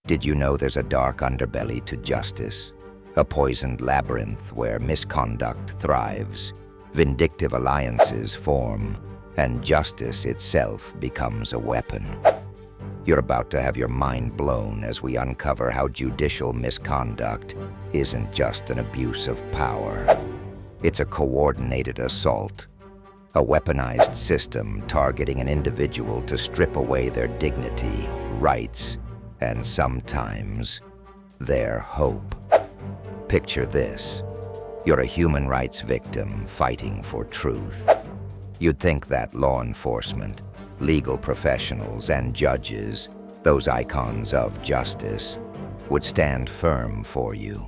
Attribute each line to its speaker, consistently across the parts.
Speaker 1: Did you know there's a dark underbelly to justice? A poisoned labyrinth where misconduct thrives, vindictive alliances form, and justice itself becomes a weapon. You're about to have your mind blown as we uncover how judicial misconduct isn't just an abuse of power. It's a coordinated assault, a weaponized system targeting an individual to strip away their dignity, rights, and sometimes their hope. Picture this. You're a human rights victim fighting for truth. You'd think that law enforcement, legal professionals, and judges, those icons of justice, would stand firm for you.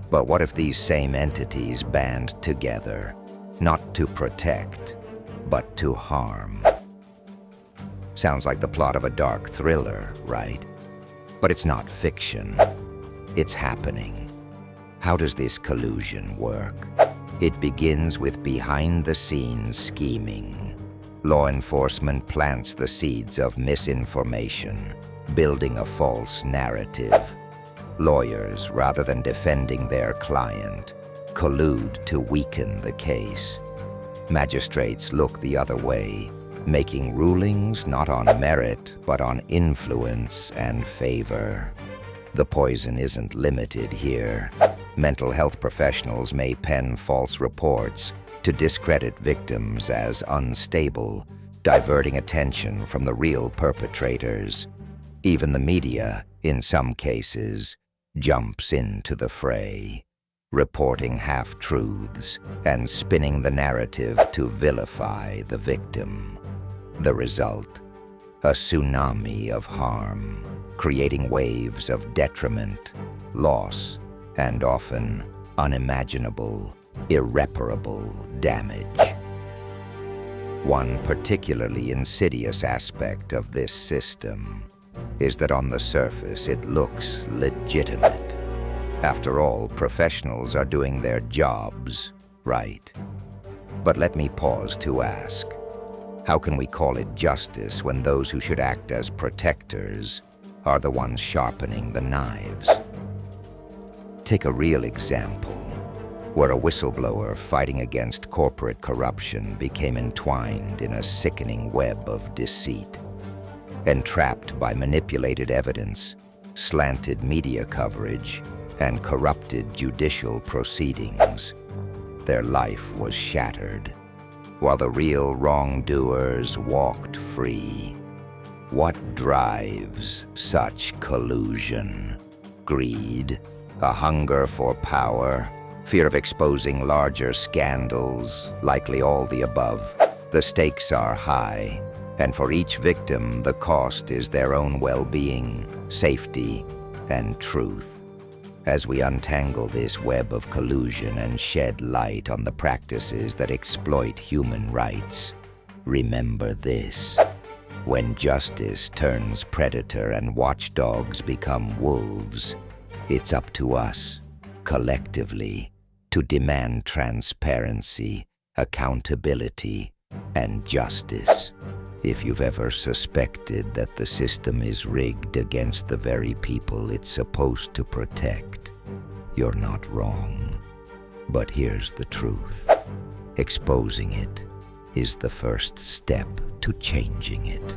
Speaker 1: But what if these same entities band together, not to protect, but to harm? Sounds like the plot of a dark thriller, right? But it's not fiction. It's happening. How does this collusion work? It begins with behind-the-scenes scheming. Law enforcement plants the seeds of misinformation, building a false narrative. Lawyers, rather than defending their client, collude to weaken the case. Magistrates look the other way, making rulings not on merit, but on influence and favor. The poison isn't limited here. Mental health professionals may pen false reports to discredit victims as unstable, diverting attention from the real perpetrators. Even the media, in some cases, jumps into the fray, reporting half-truths and spinning the narrative to vilify the victim. The result? A tsunami of harm, creating waves of detriment, loss, and often unimaginable, irreparable damage. One particularly insidious aspect of this system is that on the surface it looks legitimate. After all, professionals are doing their jobs, right? But let me pause to ask, how can we call it justice when those who should act as protectors are the ones sharpening the knives? Take a real example, where a whistleblower fighting against corporate corruption became entwined in a sickening web of deceit. Entrapped by manipulated evidence, slanted media coverage, and corrupted judicial proceedings, their life was shattered, while the real wrongdoers walked free. What drives such collusion? Greed? A hunger for power? Fear of exposing larger scandals? Likely all the above. The stakes are high, and for each victim, the cost is their own well-being, safety, and truth. As we untangle this web of collusion and shed light on the practices that exploit human rights, remember this. When justice turns predator and watchdogs become wolves, it's up to us, collectively, to demand transparency, accountability, and justice. If you've ever suspected that the system is rigged against the very people it's supposed to protect, you're not wrong. But here's the truth. Exposing it is the first step to changing it.